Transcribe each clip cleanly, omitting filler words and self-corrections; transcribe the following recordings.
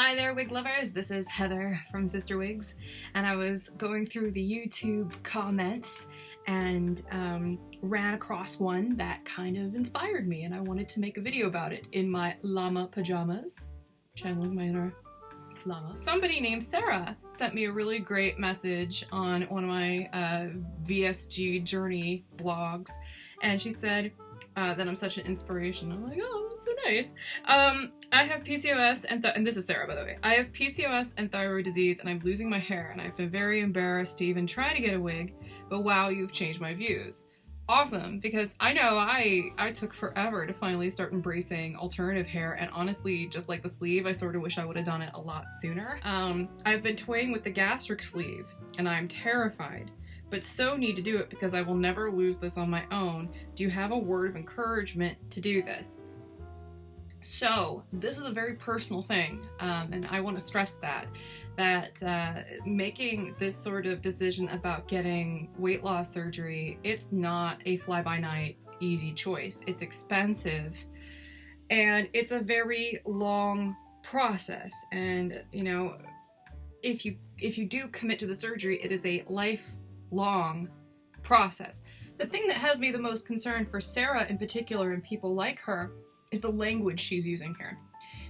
Hi there, wig lovers. This is Heather from Sister Wigs, and I was going through the YouTube comments and ran across one that kind of inspired me, and I wanted to make a video about it in my llama pajamas, channeling my inner llama. Somebody named Sarah sent me a really great message on one of my VSG journey blogs, and she said that I'm such an inspiration. I'm like, oh, that's so nice. I have PCOS and this is Sarah, by the way. I have PCOS and thyroid disease, and I'm losing my hair, and I've been very embarrassed to even try to get a wig, but wow, you've changed my views. Awesome, because I know I took forever to finally start embracing alternative hair, and honestly, just like the sleeve, I sort of wish I would have done it a lot sooner. I've been toying with the gastric sleeve, and I'm terrified, but so need to do it because I will never lose this on my own. Do you have a word of encouragement to do this? So, this is a very personal thing, and I want to stress that making this sort of decision about getting weight loss surgery, it's not a fly-by-night easy choice. It's expensive, and it's a very long process, and you know, if you do commit to the surgery, it is a lifelong process. The thing that has me the most concerned for Sarah in particular and people like her is the language she's using here.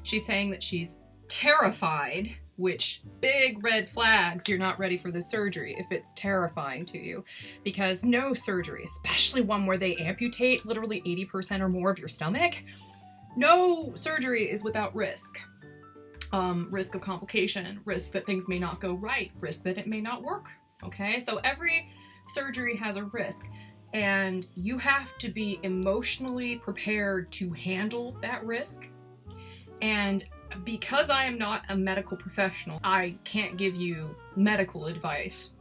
She's saying that she's terrified, which big red flags, you're not ready for this surgery if it's terrifying to you, because no surgery, especially one where they amputate literally 80% or more of your stomach, no surgery is without risk. Risk of complication, risk that things may not go right, risk that it may not work, okay? So every surgery has a risk, and you have to be emotionally prepared to handle that risk. And because I am not a medical professional, I can't give you medical advice,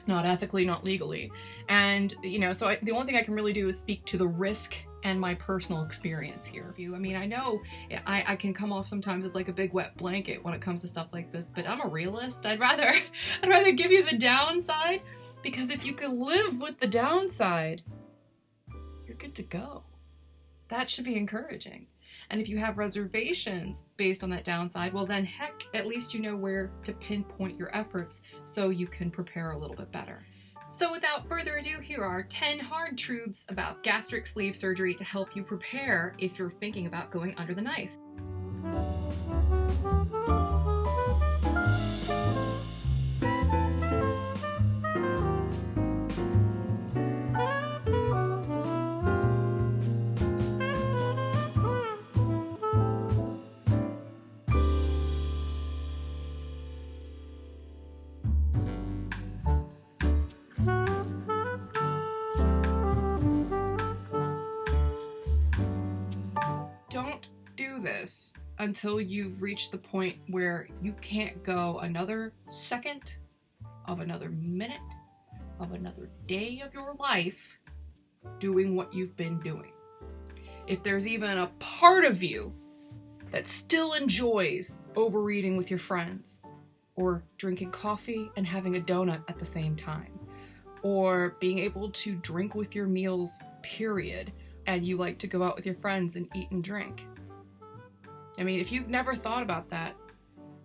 not ethically, not legally. And, you know, so the only thing I can really do is speak to the risk and my personal experience here. I mean, I know I can come off sometimes as like a big wet blanket when it comes to stuff like this, but I'm a realist. I'd rather give you the downside, because if you can live with the downside, you're good to go. That should be encouraging. And if you have reservations based on that downside, well then heck, at least you know where to pinpoint your efforts so you can prepare a little bit better. So without further ado, here are 10 hard truths about gastric sleeve surgery to help you prepare if you're thinking about going under the knife. Don't do this until you've reached the point where you can't go another second, of another minute, of another day of your life doing what you've been doing. If there's even a part of you that still enjoys overeating with your friends, or drinking coffee and having a donut at the same time, or being able to drink with your meals, period, and you like to go out with your friends and eat and drink. I mean, if you've never thought about that,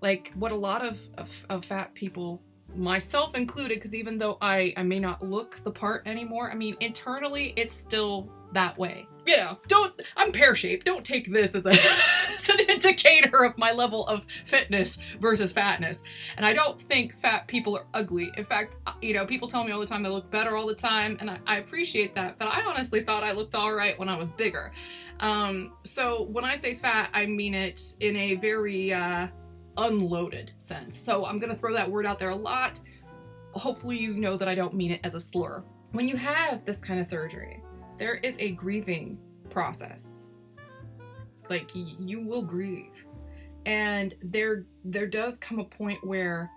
like what a lot of fat people, myself included, because even though I may not look the part anymore, I mean, internally, it's still that way. You know, I'm pear-shaped. Don't take this as an indicator of my level of fitness versus fatness. And I don't think fat people are ugly. In fact, you know, people tell me all the time I look better all the time, and I appreciate that, but I honestly thought I looked all right when I was bigger. So when I say fat, I mean it in a very unloaded sense. So I'm gonna throw that word out there a lot. Hopefully you know that I don't mean it as a slur. When you have this kind of surgery, there is a grieving process. Like, you will grieve. And there does come a point where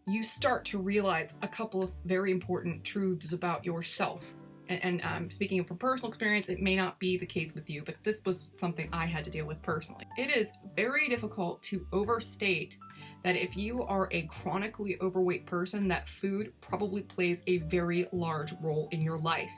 you start to realize a couple of very important truths about yourself and speaking from personal experience, it may not be the case with you, but this was something I had to deal with personally. It is very difficult to overstate that if you are a chronically overweight person, that food probably plays a very large role in your life.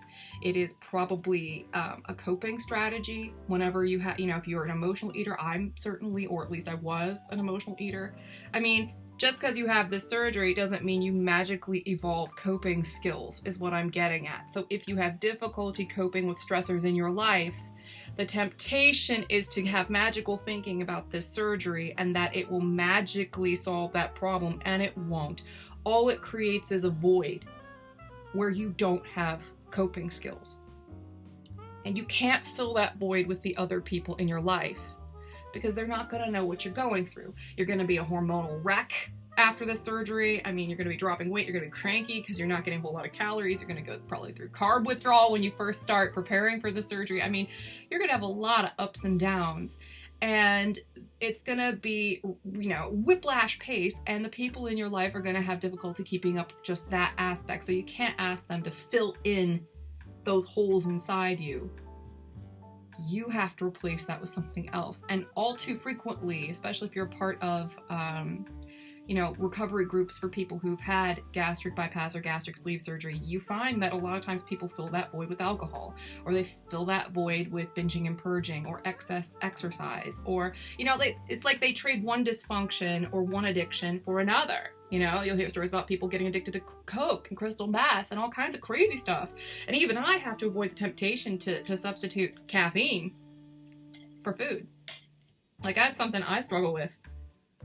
It is probably a coping strategy whenever you have, if you're an emotional eater. I'm certainly, or at least I was, an emotional eater. I mean, just because you have this surgery doesn't mean you magically evolve coping skills, is what I'm getting at. So if you have difficulty coping with stressors in your life, the temptation is to have magical thinking about this surgery and that it will magically solve that problem, and it won't. All it creates is a void where you don't have coping skills. And you can't fill that void with the other people in your life, because they're not going to know what you're going through. You're going to be a hormonal wreck after the surgery. I mean, you're going to be dropping weight. You're going to be cranky because you're not getting a whole lot of calories. You're going to go probably through carb withdrawal when you first start preparing for the surgery. I mean, you're going to have a lot of ups and downs. And it's going to be, whiplash pace. And the people in your life are going to have difficulty keeping up with just that aspect. So you can't ask them to fill in those holes inside you. You have to replace that with something else. And all too frequently, especially if you're a part of, recovery groups for people who've had gastric bypass or gastric sleeve surgery, you find that a lot of times people fill that void with alcohol, or they fill that void with binging and purging, or excess exercise, or, it's like they trade one dysfunction or one addiction for another. You'll hear stories about people getting addicted to coke and crystal meth and all kinds of crazy stuff. And even I have to avoid the temptation to substitute caffeine for food. Like, that's something I struggle with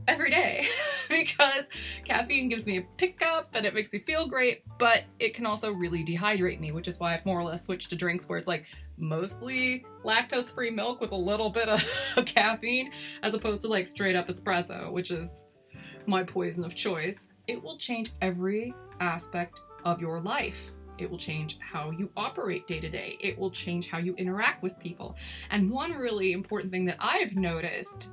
every day because caffeine gives me a pickup and it makes me feel great, but it can also really dehydrate me, which is why I've more or less switched to drinks where it's like mostly lactose-free milk with a little bit of caffeine, as opposed to like straight up espresso, which is my poison of choice. It will change every aspect of your life. It will change how you operate day to day. It will change how you interact with people. And one really important thing that I've noticed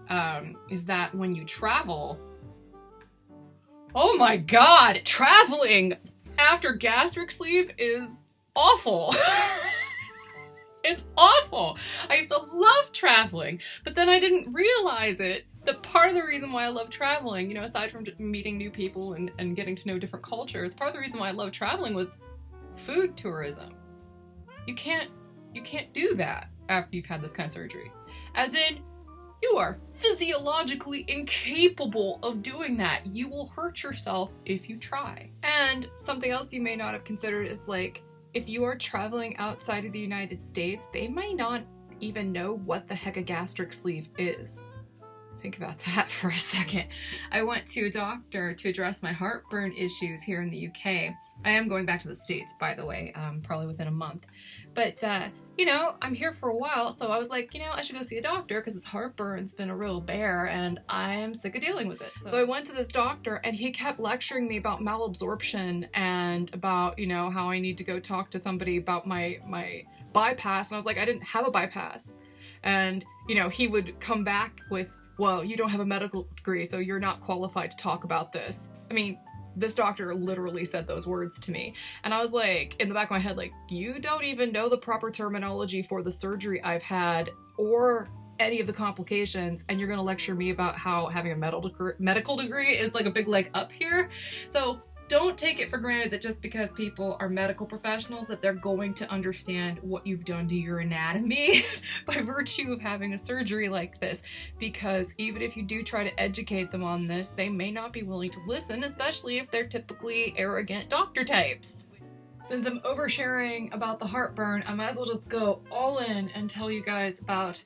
is that when you travel, oh my God, traveling after gastric sleeve is awful. It's awful. I used to love traveling, but then I didn't realize it. The part of the reason why I love traveling, aside from meeting new people and getting to know different cultures, part of the reason why I love traveling was food tourism. You can't do that after you've had this kind of surgery. As in, you are physiologically incapable of doing that. You will hurt yourself if you try. And something else you may not have considered is like, if you are traveling outside of the United States, they may not even know what the heck a gastric sleeve is. Think about that for a second. I went to a doctor to address my heartburn issues here in the UK. I am going back to the States, by the way, probably within a month. But, I'm here for a while, so I was like, I should go see a doctor because this heartburn's been a real bear and I'm sick of dealing with it. So I went to this doctor and he kept lecturing me about malabsorption and about, how I need to go talk to somebody about my bypass. And I was like, I didn't have a bypass. And, he would come back with, well, you don't have a medical degree, so you're not qualified to talk about this. I mean, this doctor literally said those words to me. And I was like, in the back of my head, like, you don't even know the proper terminology for the surgery I've had or any of the complications, and you're gonna lecture me about how having a medical degree is like a big leg up here. So don't take it for granted that just because people are medical professionals that they're going to understand what you've done to your anatomy by virtue of having a surgery like this. Because even if you do try to educate them on this, they may not be willing to listen, especially if they're typically arrogant doctor types. Since I'm oversharing about the heartburn, I might as well just go all in and tell you guys about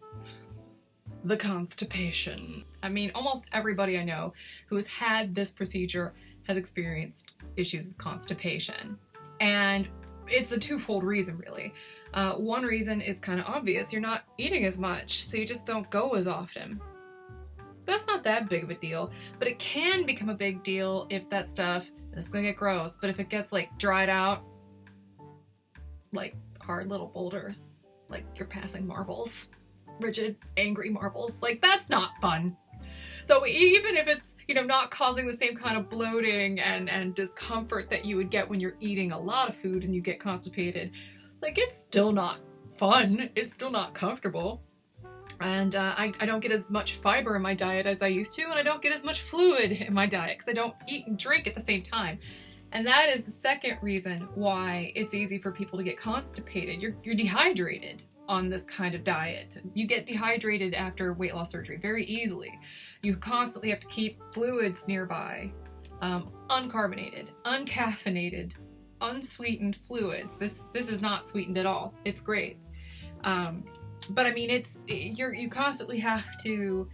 the constipation. I mean, almost everybody I know who has had this procedure has experienced issues with constipation. And it's a twofold reason, really. One reason is kind of obvious. You're not eating as much, so you just don't go as often. That's not that big of a deal, but it can become a big deal if that stuff, this is gonna get gross, but if it gets like dried out, like hard little boulders, like you're passing marbles, rigid, angry marbles, like that's not fun. So even if it's, not causing the same kind of bloating and discomfort that you would get when you're eating a lot of food and you get constipated, Like, it's still not fun. It's still not comfortable. And I don't get as much fiber in my diet as I used to, and I don't get as much fluid in my diet because I don't eat and drink at the same time. And that is the second reason why it's easy for people to get constipated. You're dehydrated on this kind of diet. You get dehydrated after weight loss surgery very easily. You constantly have to keep fluids nearby, uncarbonated, uncaffeinated, unsweetened fluids. This is not sweetened at all. It's great. But I mean, you constantly have to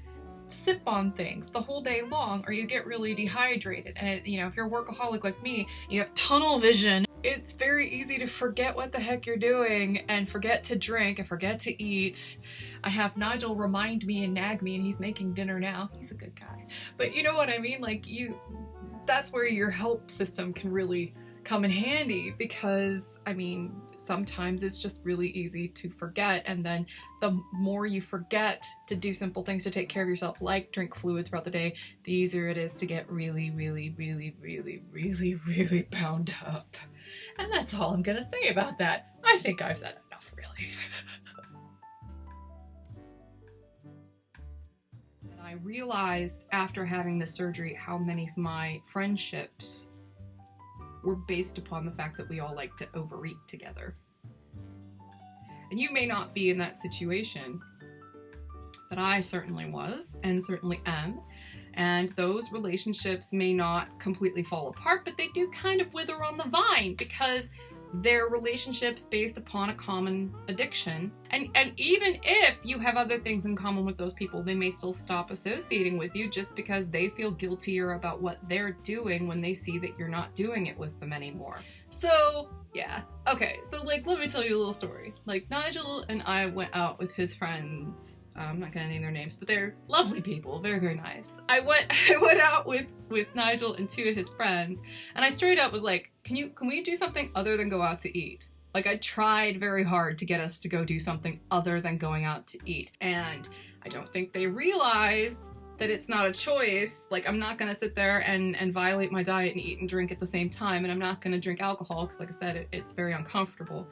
sip on things the whole day long, or you get really dehydrated. And if you're a workaholic like me, you have tunnel vision. It's very easy to forget what the heck you're doing and forget to drink and forget to eat. I have Nigel remind me and nag me, and he's making dinner now. He's a good guy. But you know what I mean? Like, that's where your help system can really come in handy, because I mean, sometimes it's just really easy to forget, and then the more you forget to do simple things to take care of yourself, like drink fluid throughout the day, the easier it is to get really, really, really, really, really, really bound up. And that's all I'm gonna say about that. I think I've said enough, really. And I realized after having this surgery how many of my friendships were based upon the fact that we all like to overeat together. And you may not be in that situation, but I certainly was, and certainly am. And those relationships may not completely fall apart, but they do kind of wither on the vine, because they're relationships based upon a common addiction. And even if you have other things in common with those people, they may still stop associating with you just because they feel guiltier about what they're doing when they see that you're not doing it with them anymore. So yeah, okay, so like, let me tell you a little story. Like, Nigel and I went out with his friends. I'm not gonna name their names, but they're lovely people, very, very nice. I went out with Nigel and two of his friends, and I straight up was like, can we do something other than go out to eat? Like, I tried very hard to get us to go do something other than going out to eat. And I don't think they realize that it's not a choice. Like, I'm not gonna sit there and violate my diet and eat and drink at the same time, and I'm not gonna drink alcohol, because like I said, it's very uncomfortable.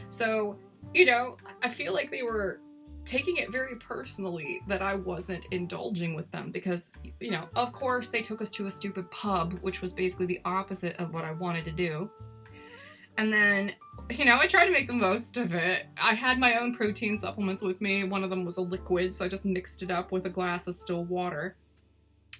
So, I feel like they were taking it very personally that I wasn't indulging with them, because, of course they took us to a stupid pub, which was basically the opposite of what I wanted to do. And then, I tried to make the most of it. I had my own protein supplements with me. One of them was a liquid, so I just mixed it up with a glass of still water.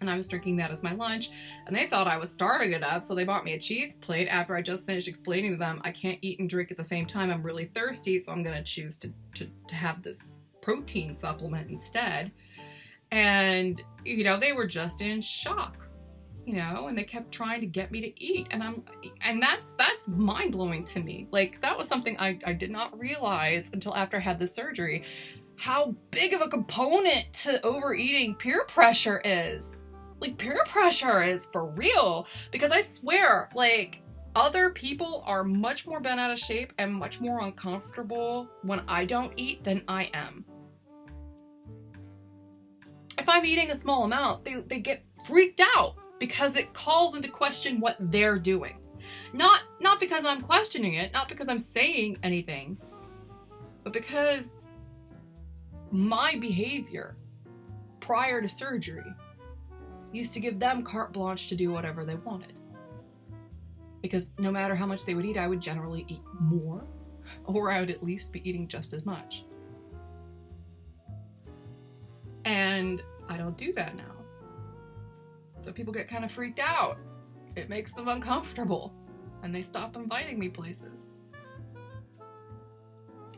And I was drinking that as my lunch, and they thought I was starving to death, so they bought me a cheese plate after I just finished explaining to them I can't eat and drink at the same time. I'm really thirsty, so I'm gonna choose to have this protein supplement instead. And they were just in shock, and they kept trying to get me to eat, and that's mind-blowing to me. Like, that was something I did not realize until after I had the surgery, how big of a component to overeating peer pressure is. Like, peer pressure is for real, because I swear, like, other people are much more bent out of shape and much more uncomfortable when I don't eat than I am. If I'm eating a small amount, they get freaked out because it calls into question what they're doing. Not because I'm questioning it, not because I'm saying anything, but because my behavior prior to surgery used to give them carte blanche to do whatever they wanted. Because no matter how much they would eat, I would generally eat more, or I would at least be eating just as much. And I don't do that now. So people get kind of freaked out. It makes them uncomfortable, and they stop inviting me places.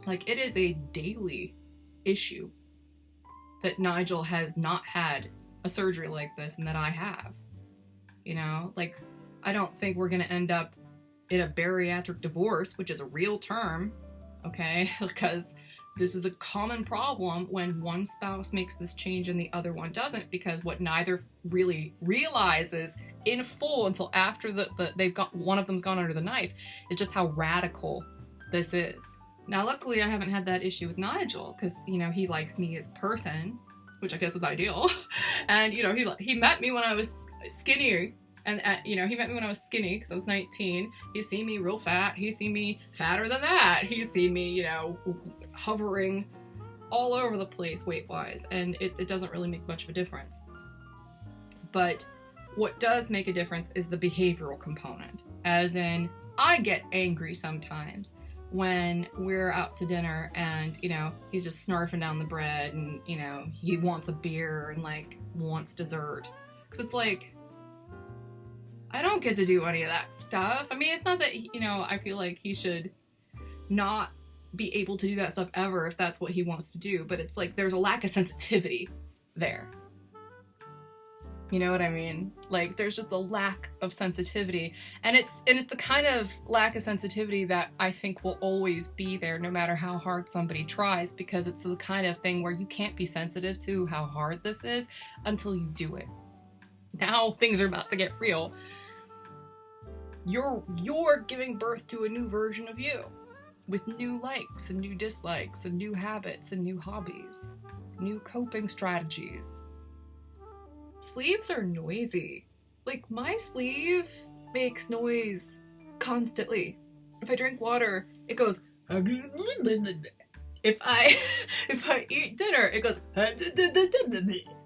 Like, it is a daily issue that Nigel has not had a surgery like this and that I have. Like, I don't think we're gonna end up in a bariatric divorce, which is a real term, okay? Because this is a common problem when one spouse makes this change and the other one doesn't, because what neither really realizes in full until after one of them's gone under the knife is just how radical this is. Now, luckily, I haven't had that issue with Nigel, because, he likes me as a person, which I guess is ideal. And, he met me when I was skinny And, he met me when I was skinny, because I was 19. He's seen me real fat. He's seen me fatter than that. He's seen me, hovering all over the place weight-wise. And it doesn't really make much of a difference. But what does make a difference is the behavioral component. As in, I get angry sometimes when we're out to dinner and, he's just snarfing down the bread and, he wants a beer and, wants dessert. Because it's like, I don't get to do any of that stuff. I mean, it's not that, I feel like he should not be able to do that stuff ever if that's what he wants to do. But it's like, there's a lack of sensitivity there. You know what I mean? Like, there's just a lack of sensitivity. And it's the kind of lack of sensitivity that I think will always be there no matter how hard somebody tries, because it's the kind of thing where you can't be sensitive to how hard this is until you do it. Now things are about to get real. You're giving birth to a new version of you with new likes and new dislikes and new habits and new hobbies, new coping strategies. Sleeves are noisy. Like, my sleeve makes noise constantly. If I drink water, it goes. If I eat dinner, it goes. And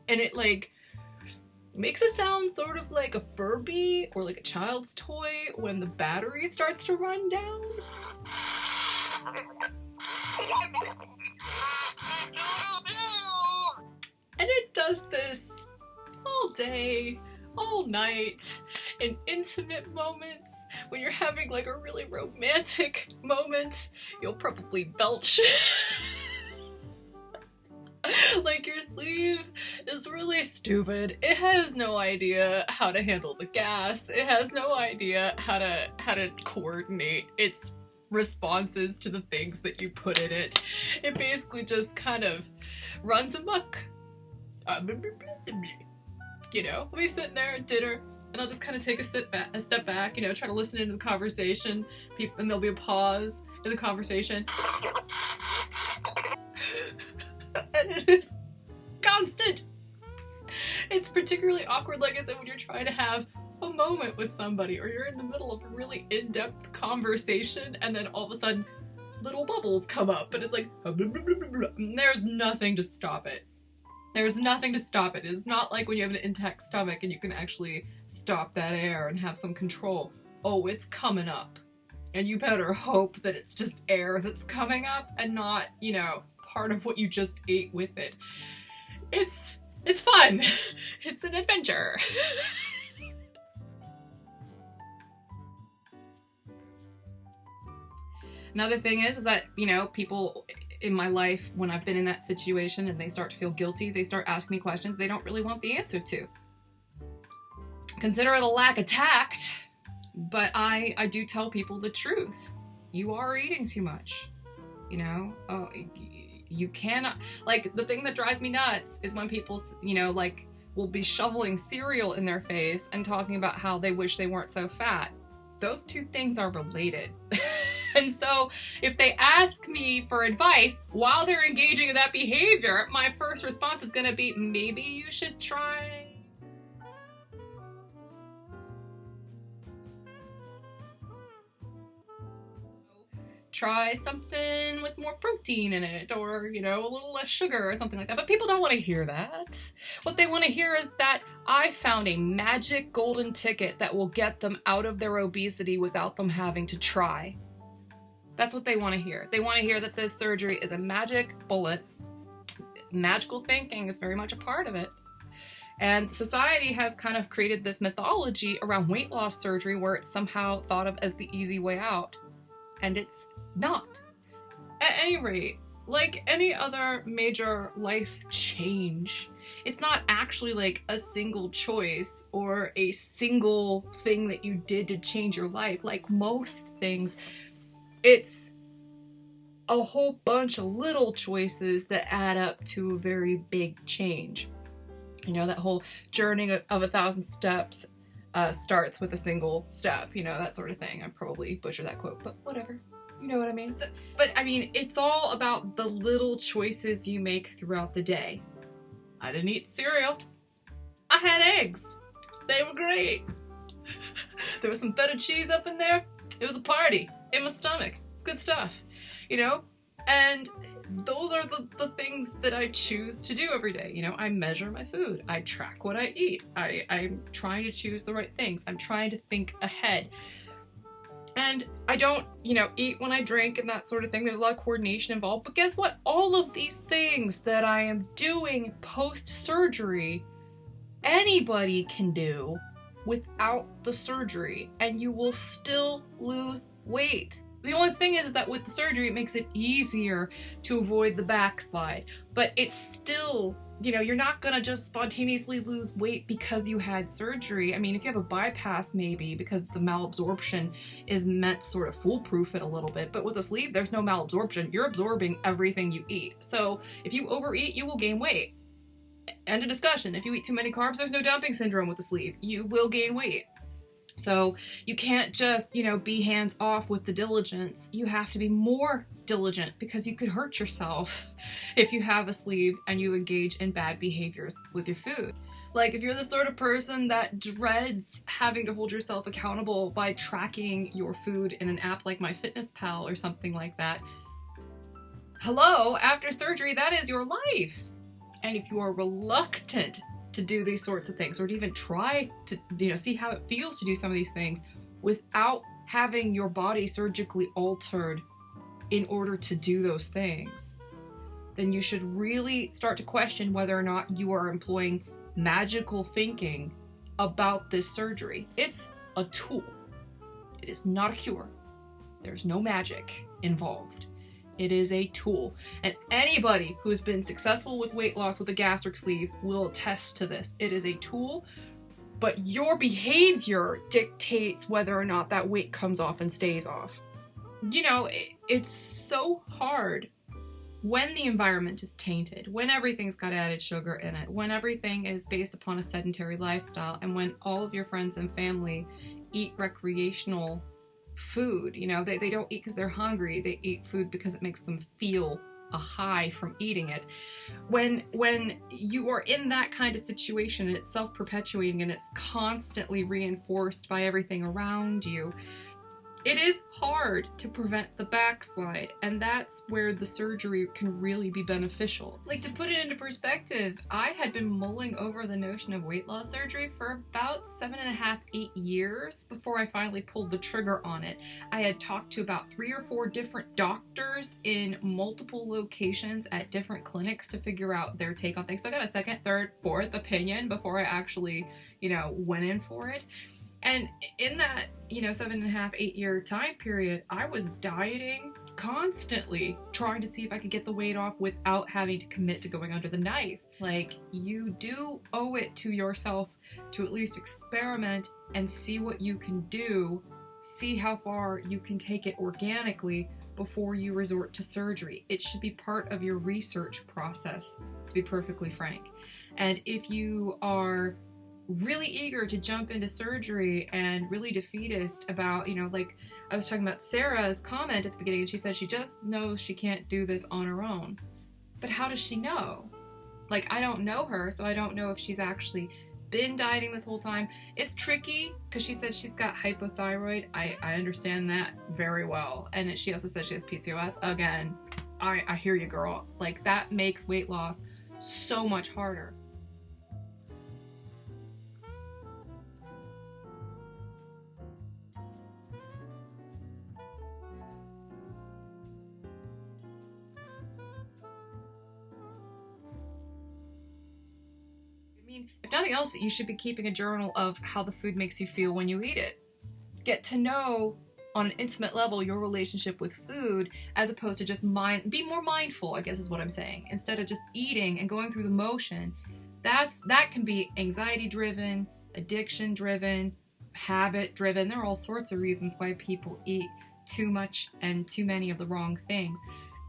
it makes a sound sort of like a Furby or like a child's toy when the battery starts to run down. And it does this all day, all night, in intimate moments. When you're having a really romantic moment, you'll probably belch. Your sleeve is really stupid. It has no idea how to handle the gas. It has no idea how to coordinate its responses to the things that you put in it. It basically just kind of runs amok. I'll be sitting there at dinner, and I'll just kind of take a step back, try to listen into the conversation, and there'll be a pause in the conversation. And it is constant. It's particularly awkward, like I said, when you're trying to have a moment with somebody, or you're in the middle of a really in-depth conversation, and then all of a sudden, little bubbles come up, and it's like, and there's nothing to stop it. There's nothing to stop it. It's not like when you have an intact stomach and you can actually stop that air and have some control. Oh, it's coming up. And you better hope that it's just air that's coming up and not, part of what you just ate with it. It's fun. It's an adventure. Another thing is that, people in my life, when I've been in that situation and they start to feel guilty, they start asking me questions they don't really want the answer to. Consider it a lack of tact, but I do tell people the truth. You are eating too much. You cannot, the thing that drives me nuts is when people, will be shoveling cereal in their face and talking about how they wish they weren't so fat. Those two things are related. And so if they ask me for advice while they're engaging in that behavior, my first response is going to be, maybe you should try something with more protein in it, or, a little less sugar or something like that. But people don't want to hear that. What they want to hear is that I found a magic golden ticket that will get them out of their obesity without them having to try. That's what they want to hear. They want to hear that this surgery is a magic bullet. Magical thinking is very much a part of it. And society has kind of created this mythology around weight loss surgery where it's somehow thought of as the easy way out. And it's not. At any rate, like any other major life change, it's not actually a single choice or a single thing that you did to change your life. Like most things, it's a whole bunch of little choices that add up to a very big change. That whole journey of 1,000 steps starts with a single step, that sort of thing. I probably butchered that quote, but whatever. You know what I mean? But I mean, it's all about the little choices you make throughout the day. I didn't eat cereal. I had eggs. They were great. There was some feta cheese up in there. It was a party in my stomach. It's good stuff, you know? And those are the things that I choose to do every day. You know, I measure my food. I track what I eat. I'm trying to choose the right things. I'm trying to think ahead. And I don't, you know, eat when I drink and that sort of thing. There's a lot of coordination involved. But guess what? All of these things that I am doing post-surgery, anybody can do without the surgery, and you will still lose weight. The only thing is that with the surgery, it makes it easier to avoid the backslide. But it's still, you know, you're not gonna just spontaneously lose weight because you had surgery. I mean, if you have a bypass, maybe, because the malabsorption is meant to sort of foolproof it a little bit. But with a sleeve, there's no malabsorption. You're absorbing everything you eat. So if you overeat, you will gain weight. End of discussion. If you eat too many carbs, there's no dumping syndrome with the sleeve. You will gain weight. So you can't just, you know, be hands off with the diligence. You have to be more diligent because you could hurt yourself if you have a sleeve and you engage in bad behaviors with your food. Like if you're the sort of person that dreads having to hold yourself accountable by tracking your food in an app like MyFitnessPal or something like that, hello, after surgery, that is your life. And if you are reluctant to do these sorts of things, or to even try to, you know, see how it feels to do some of these things without having your body surgically altered in order to do those things, then you should really start to question whether or not you are employing magical thinking about this surgery. It's a tool. It is not a cure. There's no magic involved. It is a tool. And anybody who's been successful with weight loss with a gastric sleeve will attest to this. It is a tool, but your behavior dictates whether or not that weight comes off and stays off. You know, it's so hard when the environment is tainted, when everything's got added sugar in it, when everything is based upon a sedentary lifestyle, and when all of your friends and family eat recreational food. You know, they don't eat because they're hungry. They eat food because it makes them feel a high from eating it. When you are in that kind of situation and it's self-perpetuating and it's constantly reinforced by everything around you, it is hard to prevent the backslide, and that's where the surgery can really be beneficial. Like, to put it into perspective, I had been mulling over the notion of weight loss surgery for about 7.5, 8 years before I finally pulled the trigger on it. I had talked to about 3 or 4 different doctors in multiple locations at different clinics to figure out their take on things. So I got a second, third, fourth opinion before I actually, you know, went in for it. And in that, you know, 7.5, 8 year time period, I was dieting constantly, trying to see if I could get the weight off without having to commit to going under the knife. Like, you do owe it to yourself to at least experiment and see what you can do, see how far you can take it organically before you resort to surgery. It should be part of your research process, to be perfectly frank. And if you are really eager to jump into surgery and really defeatist about, you know, like I was talking about Sarah's comment at the beginning, and she said she just knows she can't do this on her own. But how does she know? Like, I don't know her, so I don't know if she's actually been dieting this whole time. It's tricky because she said she's got hypothyroid. I understand that very well. And she also said she has PCOS. Again, I hear you, girl. Like, that makes weight loss so much harder. I mean, if nothing else, you should be keeping a journal of how the food makes you feel when you eat it. Get to know on an intimate level your relationship with food, as opposed to just be more mindful, I guess is what I'm saying. Instead of just eating and going through the motion, that can be anxiety driven, addiction driven, habit driven. There are all sorts of reasons why people eat too much and too many of the wrong things.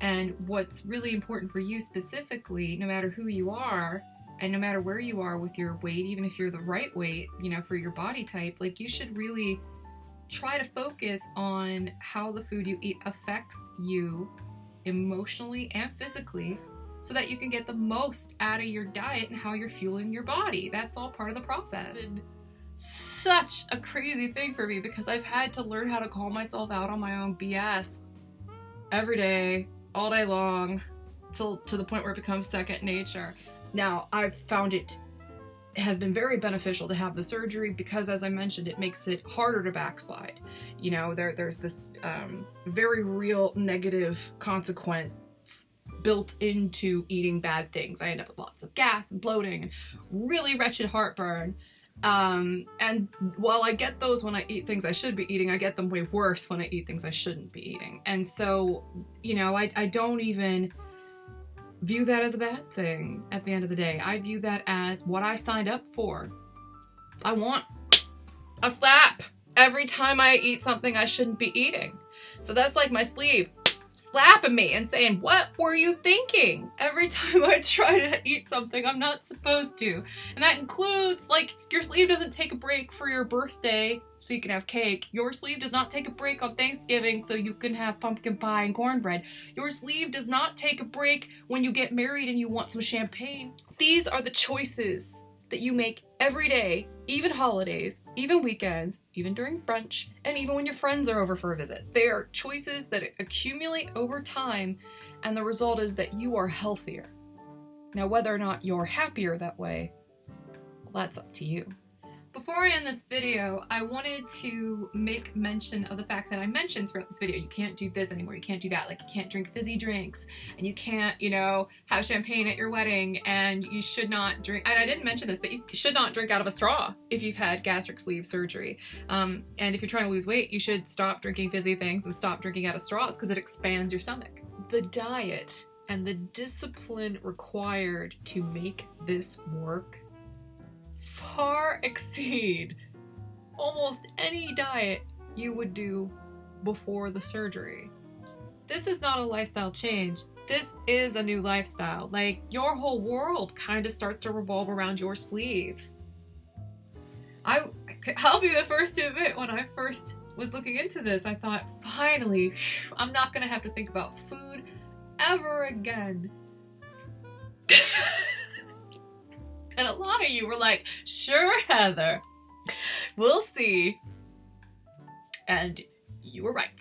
And what's really important for you specifically, no matter who you are, and no matter where you are with your weight, even if you're the right weight, you know, for your body type, like, you should really try to focus on how the food you eat affects you emotionally and physically, so that you can get the most out of your diet and how you're fueling your body. That's all part of the process. such a crazy thing for me because I've had to learn how to call myself out on my own BS every day, all day long, till to the point where it becomes second nature. Now, I've found it has been very beneficial to have the surgery because, as I mentioned, it makes it harder to backslide. You know, there's this very real negative consequence built into eating bad things. I end up with lots of gas and bloating and really wretched heartburn. And while I get those when I eat things I should be eating, I get them way worse when I eat things I shouldn't be eating. And so, you know, I don't even view that as a bad thing at the end of the day. I view that as what I signed up for. I want a slap every time I eat something I shouldn't be eating. So that's like my sleeve slapping me and saying, what were you thinking? Every time I try to eat something I'm not supposed to. And that includes, like, your sleeve doesn't take a break for your birthday so you can have cake. Your sleeve does not take a break on Thanksgiving so you can have pumpkin pie and cornbread. Your sleeve does not take a break when you get married and you want some champagne. These are the choices that you make every day, even holidays, even weekends, even during brunch, and even when your friends are over for a visit. They are choices that accumulate over time, and the result is that you are healthier. Now, whether or not you're happier that way, well, that's up to you. Before I end this video, I wanted to make mention of the fact that I mentioned throughout this video, you can't do this anymore, you can't do that, like you can't drink fizzy drinks, and you can't, you know, have champagne at your wedding, and you should not drink, and I didn't mention this, but you should not drink out of a straw if you've had gastric sleeve surgery. And if you're trying to lose weight, you should stop drinking fizzy things and stop drinking out of straws because it expands your stomach. The diet and the discipline required to make this work far exceed almost any diet you would do before the surgery. This is not a lifestyle change. This is a new lifestyle. Like, your whole world kind of starts to revolve around your sleeve. I'll be the first to admit, when I first was looking into this, I thought, finally, I'm not gonna have to think about food ever again. And a lot of you were like, sure, Heather, we'll see. And you were right.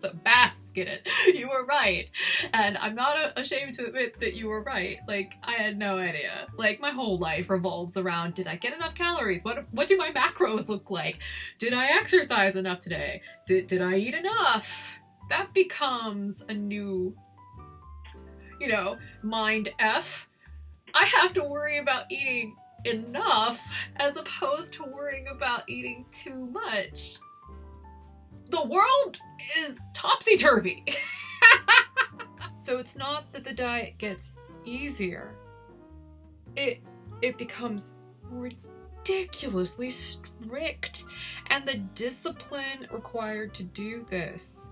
So bask in it. You were right. And I'm not ashamed to admit that you were right. Like, I had no idea. Like, my whole life revolves around, did I get enough calories? What do my macros look like? Did I exercise enough today? Did I eat enough? That becomes a new, you know, mind F. I have to worry about eating enough as opposed to worrying about eating too much. The world is topsy-turvy. So it's not that the diet gets easier. It becomes ridiculously strict, and the discipline required to do this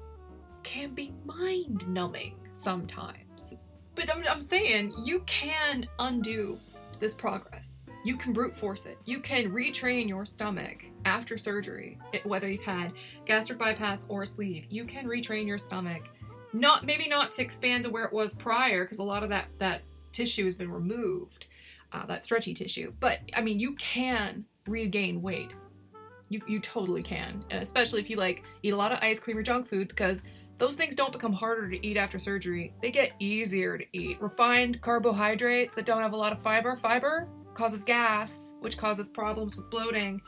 can be mind-numbing sometimes. But I'm saying, you can undo this progress. You can brute force it. You can retrain your stomach after surgery, whether you've had gastric bypass or a sleeve. You can retrain your stomach, maybe not to expand to where it was prior, because a lot of that tissue has been removed, that stretchy tissue. But I mean, you can regain weight. You totally can, and especially if you like eat a lot of ice cream or junk food, because those things don't become harder to eat after surgery. They get easier to eat. Refined carbohydrates that don't have a lot of fiber. Fiber causes gas, which causes problems with bloating.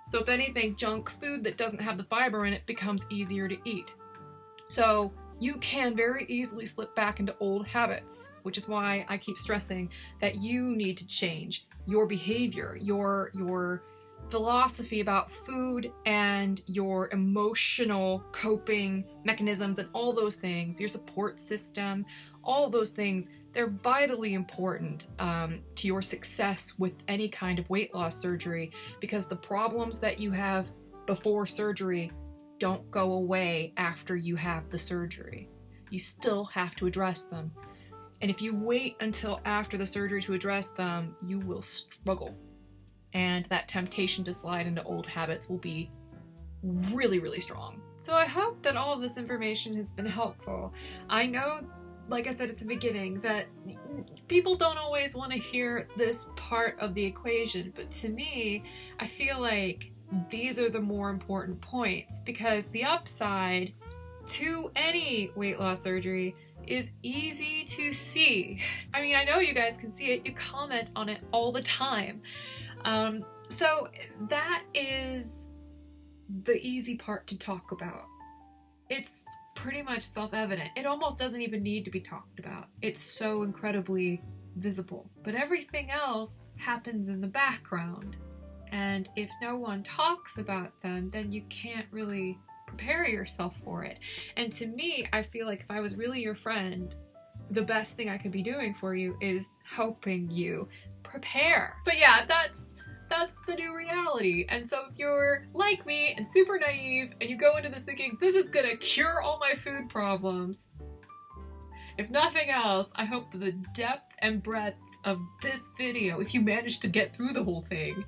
So if anything, junk food that doesn't have the fiber in it becomes easier to eat. So you can very easily slip back into old habits, which is why I keep stressing that you need to change your behavior, your philosophy about food, and your emotional coping mechanisms, and all those things, your support system, all those things, they're vitally important to your success with any kind of weight loss surgery, because the problems that you have before surgery don't go away after you have the surgery. You still have to address them. And if you wait until after the surgery to address them, you will struggle. And that temptation to slide into old habits will be really, really strong. So I hope that all of this information has been helpful. I know like I said at the beginning, that people don't always want to hear this part of the equation, but to me, I feel like these are the more important points, because the upside to any weight loss surgery is easy to see. I mean, I know you guys can see it, you comment on it all the time. So that is the easy part to talk about. It's pretty much self-evident. It almost doesn't even need to be talked about. It's so incredibly visible. But everything else happens in the background. And if no one talks about them, then you can't really prepare yourself for it. And to me, I feel like if I was really your friend, the best thing I could be doing for you is helping you prepare. But yeah, that's the new reality. And so if you're like me and super naive and you go into this thinking, this is gonna cure all my food problems, if nothing else, I hope that the depth and breadth of this video, if you manage to get through the whole thing,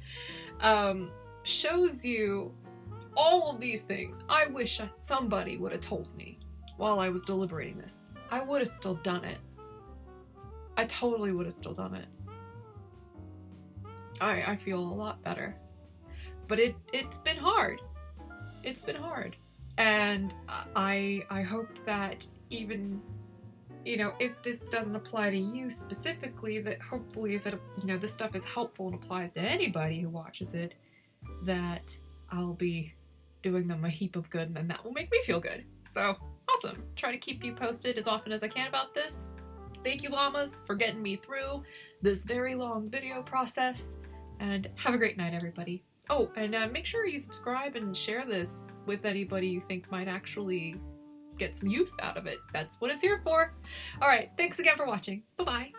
shows you all of these things. I wish somebody would have told me while I was deliberating this. I would have still done it. I totally would have still done it. I feel a lot better. But it's been hard. It's been hard. And I hope that even, you know, if this doesn't apply to you specifically, that hopefully if it, you know, this stuff is helpful and applies to anybody who watches it, that I'll be doing them a heap of good, and then that will make me feel good. So, awesome. Try to keep you posted as often as I can about this. Thank you, llamas, for getting me through this very long video process, and have a great night, everybody. Oh, and make sure you subscribe and share this with anybody you think might actually get some use out of it. That's what it's here for. All right, thanks again for watching. Bye-bye.